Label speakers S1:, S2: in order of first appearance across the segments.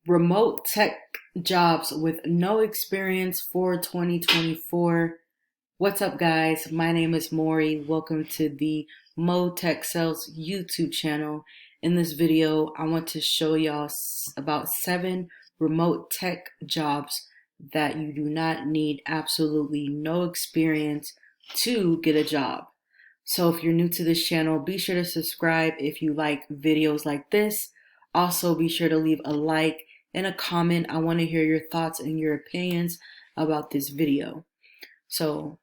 S1: Remote tech jobs with no experience for 2024. What's up, guys? My name is Maury. Welcome to the MoTechSales YouTube channel. In this video, I want to show y'all about 7 remote tech jobs that you do not need absolutely no experience to get a job. So if you're new to this channel, be sure to subscribe if you like videos like this. Also, be sure to leave a like and a comment. I want to hear your thoughts and your opinions about this video. So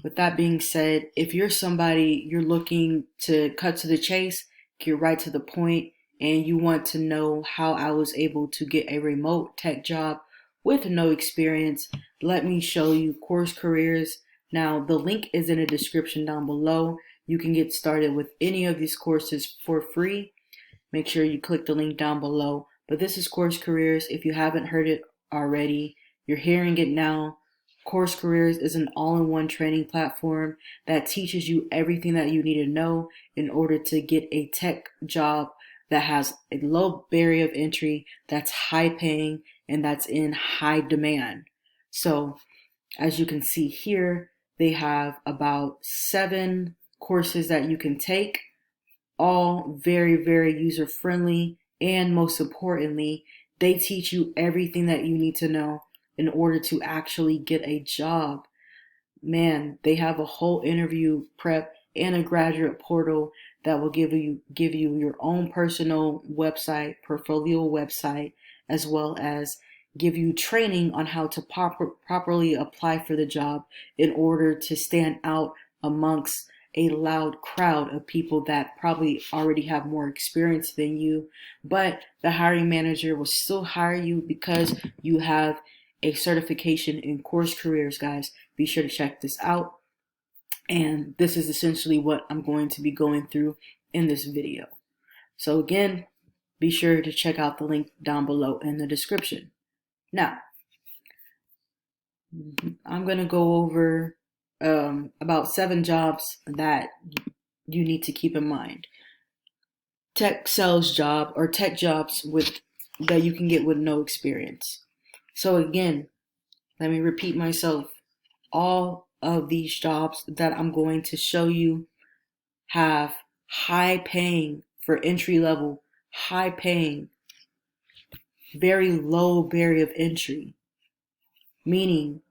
S1: with that being said, if you're somebody you're looking to cut to the chase, get right to the point, and you want to know how I was able to get a remote tech job with no experience, let me show you Course Careers. Now, the link is in the description down below. You can get started with any of these courses for free. Make sure you click the link down below. But this is Course Careers. If you haven't heard it already, you're hearing it now. Course Careers is an all-in-one training platform that teaches you everything that you need to know in order to get a tech job that has a low barrier of entry, that's high paying, and that's in high demand. So as you can see here, they have about 7 courses that you can take, all very, very user-friendly, and most importantly, they teach you everything that you need to know in order to actually get a job. Man, they have a whole interview prep and a graduate portal that will give you your own personal website, portfolio website, as well as give you training on how to properly apply for the job in order to stand out amongst a loud crowd of people that probably already have more experience than you, but the hiring manager will still hire you because you have a certification in Course Careers, guys. Be sure to check this out. And this is essentially what I'm going to be going through in this video. So again, be sure to check out the link down below in the description. Now, I'm going to go over about 7 jobs that you need to keep in mind. Tech sales job or tech jobs that you can get with no experience. So again, let me repeat myself. All of these jobs that I'm going to show you have high paying for entry level, high paying, very low barrier of entry, meaning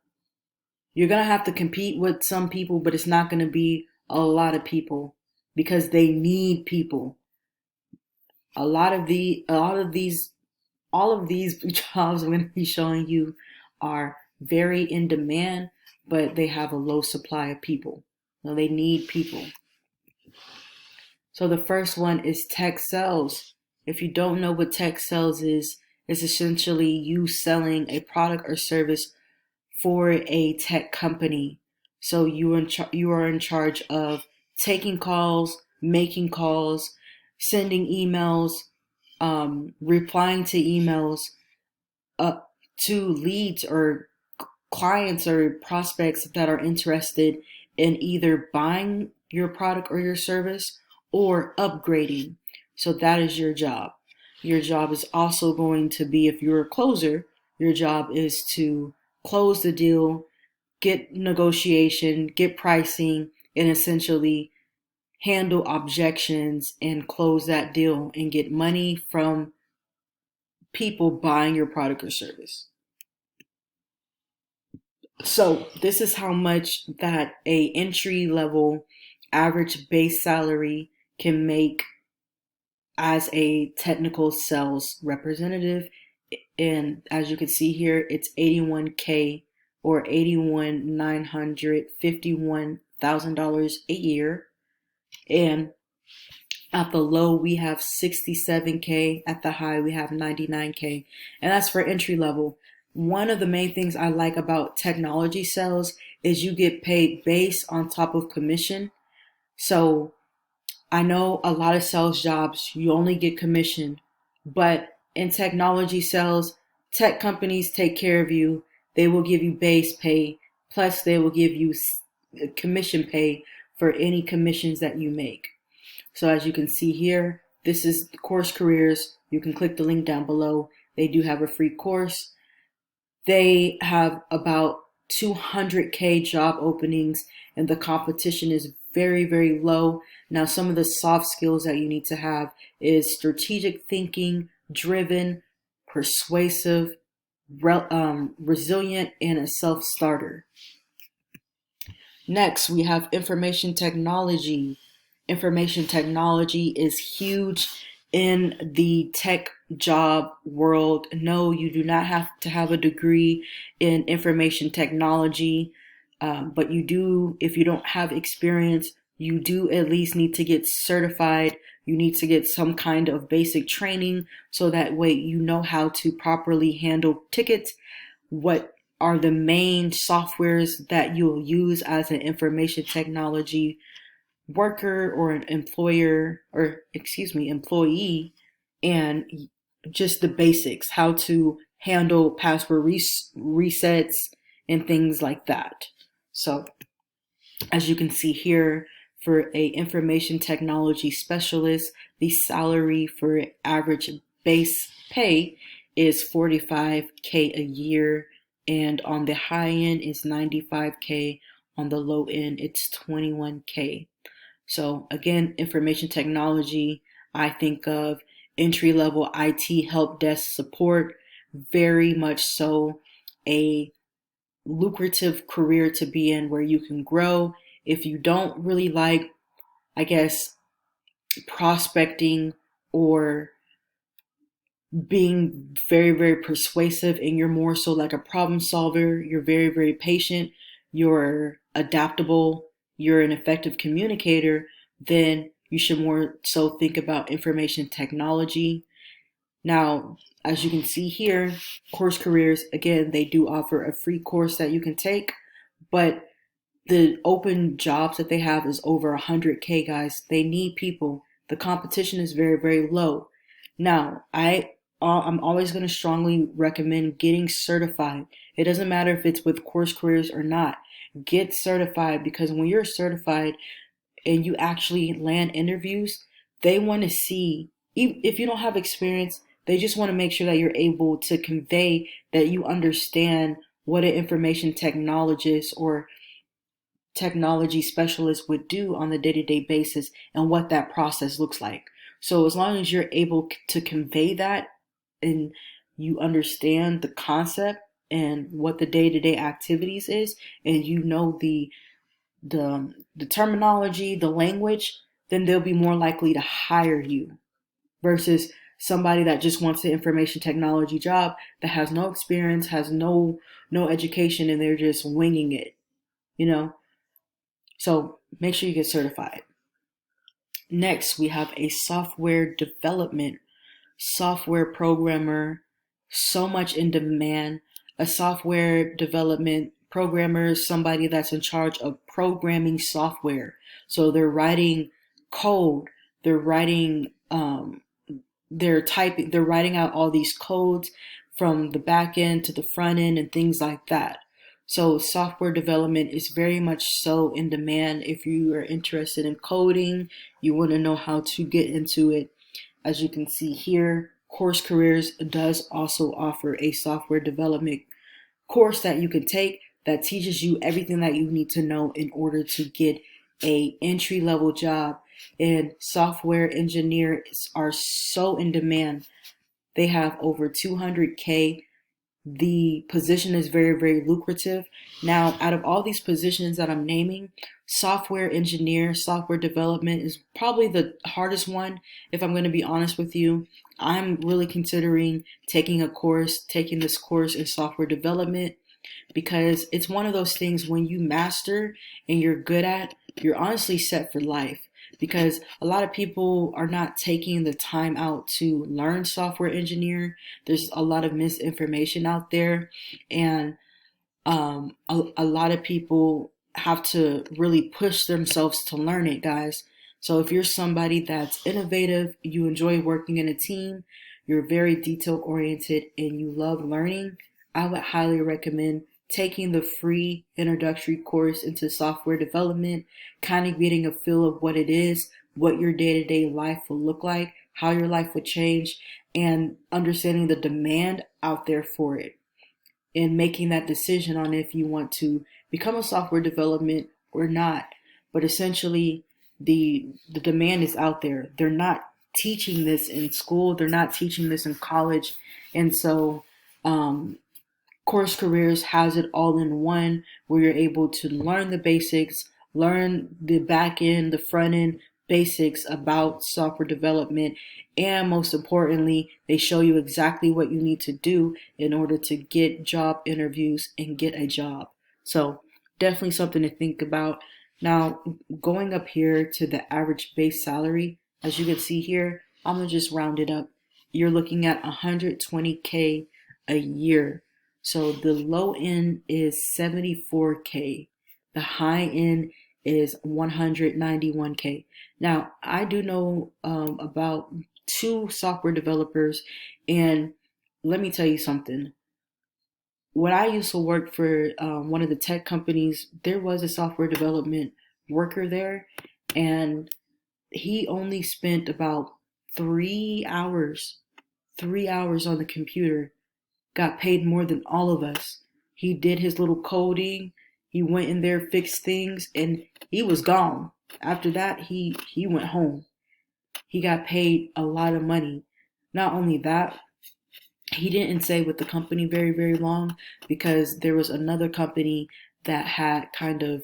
S1: you're going to have to compete with some people, but it's not going to be a lot of people because they need people. All of these jobs I'm going to be showing you are very in demand, but they have a low supply of people. So they need people. So the first one is tech sales. If you don't know what tech sales is, it's essentially you selling a product or service for a tech company. So you are in charge of taking calls, making calls, sending emails, replying to emails, to leads or clients or prospects that are interested in either buying your product or your service or upgrading. So that is your job. Your job is also going to be, if you're a closer, your job is to close the deal, get negotiation, get pricing, and essentially handle objections and close that deal and get money from people buying your product or service. So this is how much that a entry level average base salary can make as a technical sales representative. And as you can see here, it's $81K or $81,951,000 a year. And at the low, we have 67K. At the high, we have 99K. And that's for entry level. One of the main things I like about technology sales is you get paid base on top of commission. So I know a lot of sales jobs, you only get commission, but in technology sales, tech companies take care of you. They will give you base pay, plus they will give you commission pay for any commissions that you make. So as you can see here, this is Course Careers. You can click the link down below. they do have a free course. They have about 200K job openings, and the competition is very, very low. Now, some of the soft skills that you need to have is strategic thinking, driven, persuasive, resilient, and a self-starter. Next, we have information technology. Information technology is huge in the tech job world. No, you do not have to have a degree in information technology, but you do, if you don't have experience, you do at least need to get certified. You need to get some kind of basic training so that way you know how to properly handle tickets, what are the main softwares that you'll use as an information technology worker or an employer, or excuse me, employee, and just the basics, how to handle password resets and things like that. So as you can see here, for a information technology specialist, the salary for average base pay is 45K a year, and on the high end is 95K, on the low end it's 21K. So again, information technology, I think of entry-level IT help desk support, very much so a lucrative career to be in where you can grow. If you don't really like, I guess, prospecting or being very, very persuasive, and you're more so like a problem solver, you're very, very patient, you're adaptable, you're an effective communicator, then you should more so think about information technology. Now, as you can see here, Course Careers, again, they do offer a free course that you can take, but the open jobs that they have is over 100K, guys. They need people. The competition is very, very low. Now, I'm always going to strongly recommend getting certified. It doesn't matter if it's with Course Careers or not. Get certified, because when you're certified and you actually land interviews, they want to see, if you don't have experience, they just want to make sure that you're able to convey that you understand what an information technologist or technology specialist would do on the day-to-day basis and what that process looks like. So as long as you're able to convey that and you understand the concept and what the day-to-day activities is, and you know the terminology, the language, then they'll be more likely to hire you versus somebody that just wants the information technology job that has no experience, has no education, and they're just winging it, you know? So make sure you get certified. Next, we have a software development, software programmer, so much in demand. A software development programmer is somebody that's in charge of programming software. So they're writing code, they're writing, they're writing out all these codes from the back end to the front end and things like that. So software development is very much so in demand. If you are interested in coding, you want to know how to get into it. As you can see here, Course Careers does also offer a software development course that you can take that teaches you everything that you need to know in order to get a entry-level job. And software engineers are so in demand. They have over 200K. The position is very, very lucrative. Now, out of all these positions that I'm naming, software engineer, software development is probably the hardest one, if I'm going to be honest with you. I'm really considering taking this course in software development, because it's one of those things when you master and you're good at, you're honestly set for life. Because a lot of people are not taking the time out to learn software engineer. There's a lot of misinformation out there, and a lot of people have to really push themselves to learn it, guys. So if you're somebody that's innovative, you enjoy working in a team, you're very detail oriented, and you love learning, I would highly recommend taking the free introductory course into software development, kind of getting a feel of what it is, what your day-to-day life will look like, how your life would change, and understanding the demand out there for it and making that decision on if you want to become a software development or not. But essentially, the demand is out there. They're not teaching this in school. They're not teaching this in college, and so Course Careers has it all in one, where you're able to learn the basics, learn the back end, the front end basics about software development, and most importantly, they show you exactly what you need to do in order to get job interviews and get a job. So definitely something to think about. Now, going up here to the average base salary, as you can see here, I'm gonna just round it up. You're looking at 120K a year. So the low end is 74K. The high end is 191K. Now, I do know about two software developers, and let me tell you something. When I used to work for one of the tech companies, there was a software development worker there, and he only spent about 3 hours, 3 hours on the computer, got paid more than all of us. He did his little coding, he went in there, fixed things, and he was gone. After that, he went home. He got paid a lot of money. Not only that, he didn't stay with the company very, very long because there was another company that had kind of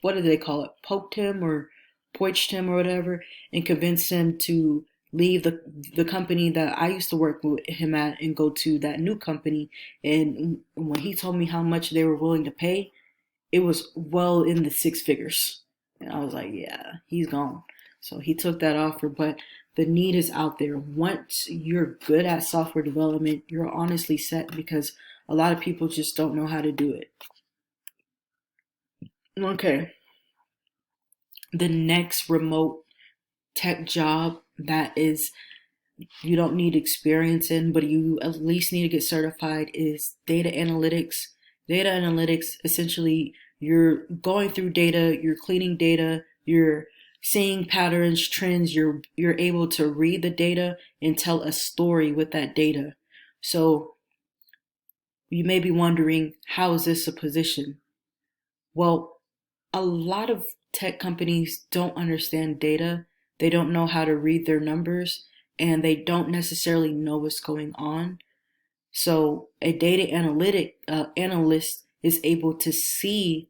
S1: what do they call it? Poked him or poached him or whatever, and convinced him to leave the company that I used to work with him at and go to that new company. And when he told me how much they were willing to pay, it was well in the six figures. And I was like, yeah, he's gone. So he took that offer, but the need is out there. Once you're good at software development, you're honestly set because a lot of people just don't know how to do it. Okay. The next remote tech job that is you don't need experience in, but you at least need to get certified is data analytics. Data analytics, essentially, you're going through data, you're cleaning data, you're seeing patterns, trends, you're able to read the data and tell a story with that data. So you may be wondering, how is this a position? Well, a lot of tech companies don't understand data. They don't know how to read their numbers, and they don't necessarily know what's going on. So a data analyst is able to see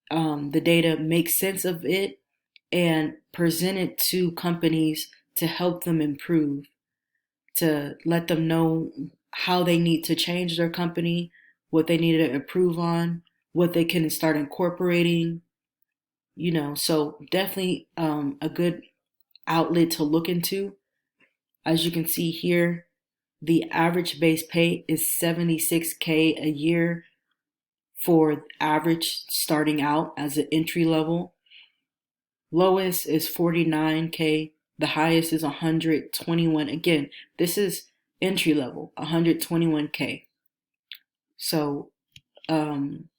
S1: the data, make sense of it, and present it to companies to help them improve, to let them know how they need to change their company, what they need to improve on, what they can start incorporating, so definitely a good outlet to look into. As you can see here, the average base pay is 76K a year for average starting out as an entry level. Lowest is 49K. The highest is 121. Again, this is entry level, 121K. So some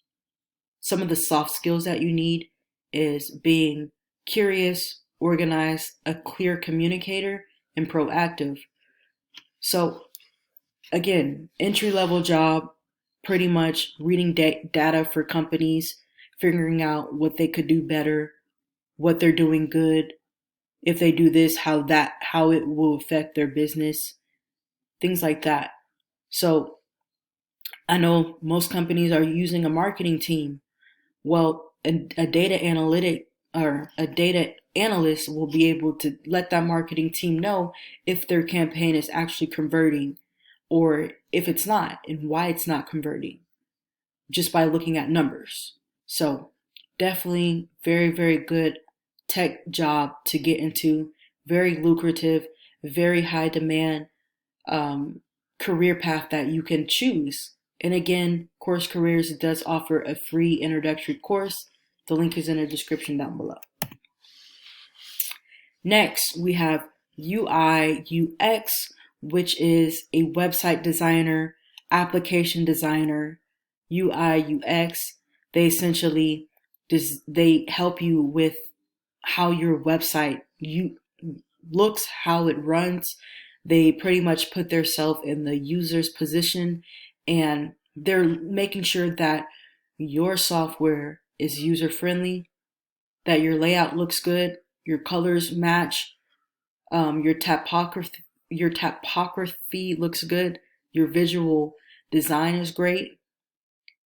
S1: of the soft skills that you need is being curious, organized, a clear communicator, and proactive. So again, entry level job, pretty much reading data for companies, figuring out what they could do better, what they're doing good, if they do this, how it will affect their business, things like that. So I know most companies are using a marketing team. Well, a data analytic or a data analyst will be able to let that marketing team know if their campaign is actually converting or if it's not and why it's not converting just by looking at numbers. So definitely very, very good tech job to get into, very lucrative, very high demand career path that you can choose. And again, Course Careers does offer a free introductory course. The link is in the description down below. Next, we have UI UX, which is a website designer, application designer, UI UX. They essentially they help you with how your website looks, how it runs. They pretty much put themselves in the user's position, and they're making sure that your software is user friendly, that your layout looks good, your colors match, your typography looks good, your visual design is great,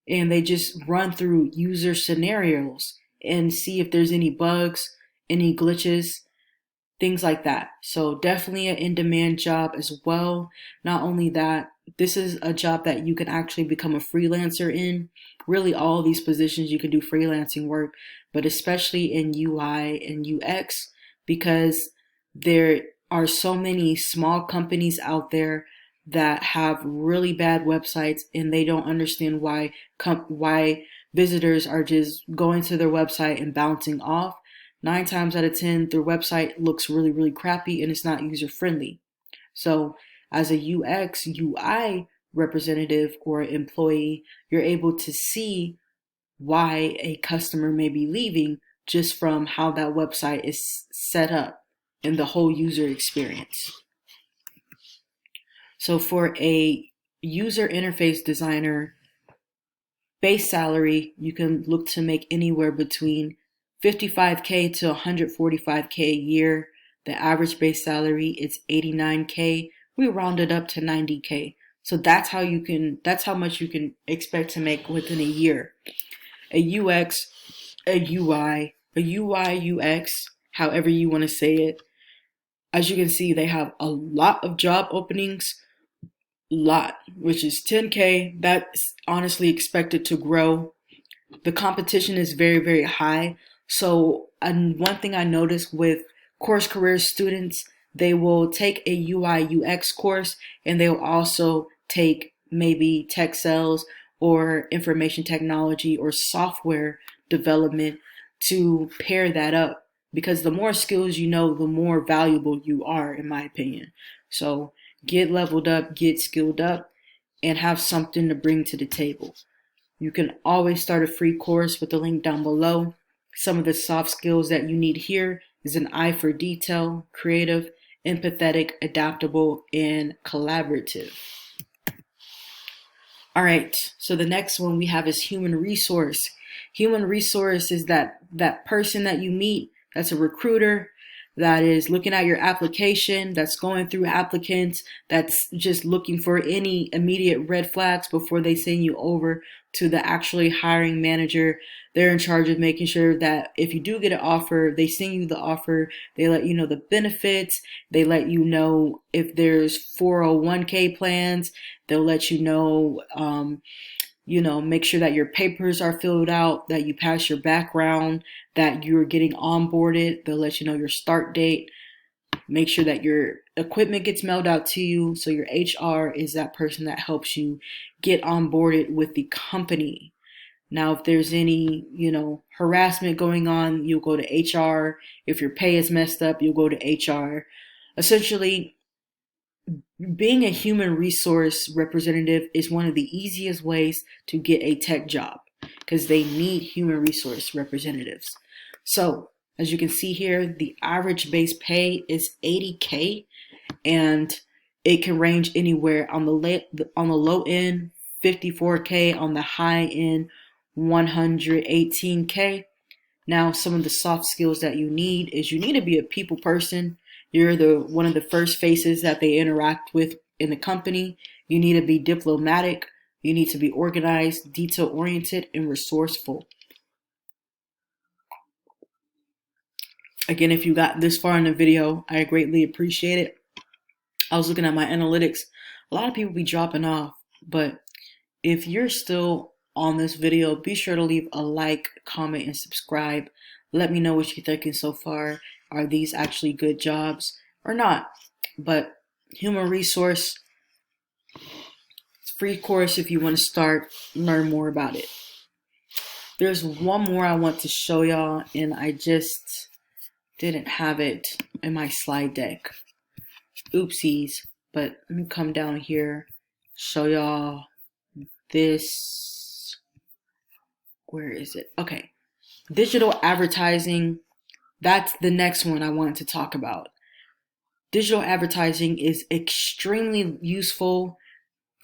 S1: and they just run through user scenarios and see if there's any bugs, any glitches, things like that. So definitely an in-demand job as well. Not only that, this is a job that you can actually become a freelancer in. Really, all these positions you can do freelancing work, but especially in UI and UX, because there are so many small companies out there that have really bad websites, and they don't understand why visitors are just going to their website and bouncing off. 9 times out of 10, their website looks really, really crappy and it's not user friendly. So, as a UX, UI representative or employee, you're able to see why a customer may be leaving just from how that website is set up and the whole user experience. So, for a user interface designer, base salary, you can look to make anywhere between 55K to 145K a year. The average base salary is 89K. We rounded up to 90K. So that's how much you can expect to make within a year. A UX, a UI, a UI UX, however you want to say it. As you can see, they have a lot of job openings, which is 10K. That's honestly expected to grow. The competition is very, very high. So, and one thing I noticed with course career students, they will take a UI UX course and they will also take maybe tech sales or information technology or software development to pair that up, because the more skills you know, the more valuable you are, in my opinion. So get leveled up, get skilled up, and have something to bring to the table. You can always start a free course with the link down below. Some of the soft skills that you need here is an eye for detail, creative, empathetic, adaptable, and collaborative. All right, so the next one we have is human resource. Human resource is that person that you meet, that's a recruiter, that is looking at your application, that's going through applicants, that's just looking for any immediate red flags before they send you over to the actually hiring manager. They're in charge of making sure that if you do get an offer, they send you the offer, they let you know the benefits, they let you know if there's 401k plans, they'll let you know, make sure that your papers are filled out, that you pass your background, that you're getting onboarded. They'll let you know your start date. Make sure that your equipment gets mailed out to you. So your HR is that person that helps you get onboarded with the company. Now, if there's any, harassment going on, you'll go to HR. If your pay is messed up, you'll go to HR. Essentially, being a human resource representative is one of the easiest ways to get a tech job, because they need human resource representatives. So, as you can see here, the average base pay is 80K, and it can range anywhere on the low end, 54K, on the high end, 118K. Now, some of the soft skills that you need is you need to be a people person. You're one of the first faces that they interact with in the company. You need to be diplomatic. You need to be organized, detail-oriented, and resourceful. Again, if you got this far in the video, I greatly appreciate it. I was looking at my analytics. A lot of people be dropping off, but if you're still on this video, be sure to leave a like, comment, and subscribe. Let me know what you're thinking so far. Are these actually good jobs or not? But human resource, it's a free course if you want to start, learn more about it. There's one more I want to show y'all, and I just didn't have it in my slide deck. Oopsies. But let me come down here, show y'all this. Where is it? Okay. Digital advertising. That's the next one I wanted to talk about. Digital advertising is extremely useful.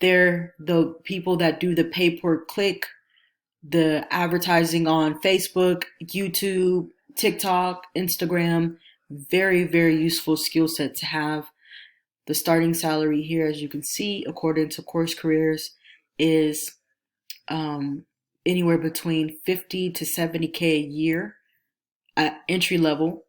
S1: They're the people that do the pay per click, the advertising on Facebook, YouTube, TikTok, Instagram. Very, very useful skill set to have. The starting salary here, as you can see, according to Course Careers, is um, anywhere between 50 to 70K a year at entry level.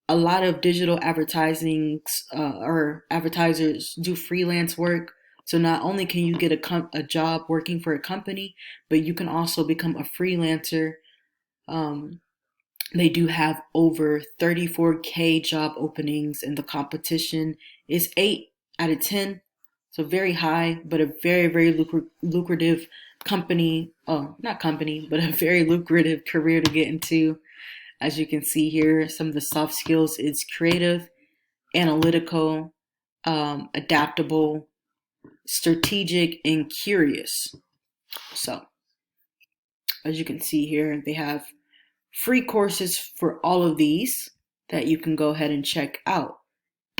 S1: A lot of digital advertising or advertisers do freelance work. So not only can you get a job working for a company, but you can also become a freelancer. Um, they do have over 34K job openings, and the competition is 8 out of 10. So very high, but a very, very lucrative company. Oh, not company, but a very lucrative career to get into. As you can see here, some of the soft skills is creative, analytical, adaptable, strategic, and curious. So, as you can see here, they have free courses for all of these that you can go ahead and check out.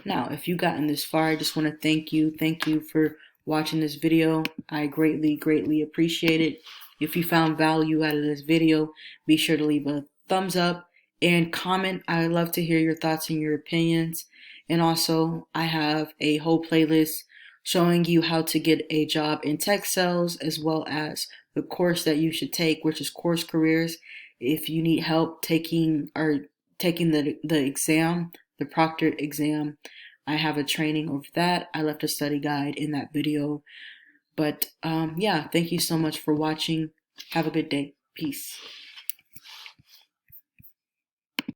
S1: Now, if you've gotten this far, I just want to thank you. Thank you for watching this video. I greatly, greatly appreciate it. If you found value out of this video, be sure to leave a thumbs up and comment. I love to hear your thoughts and your opinions. And also, I have a whole playlist showing you how to get a job in tech sales, as well as the course that you should take, which is Course Careers. If you need help taking the exam, the proctored exam, I have a training over that. I left a study guide in that video. But yeah, thank you so much for watching. Have a good day. Peace.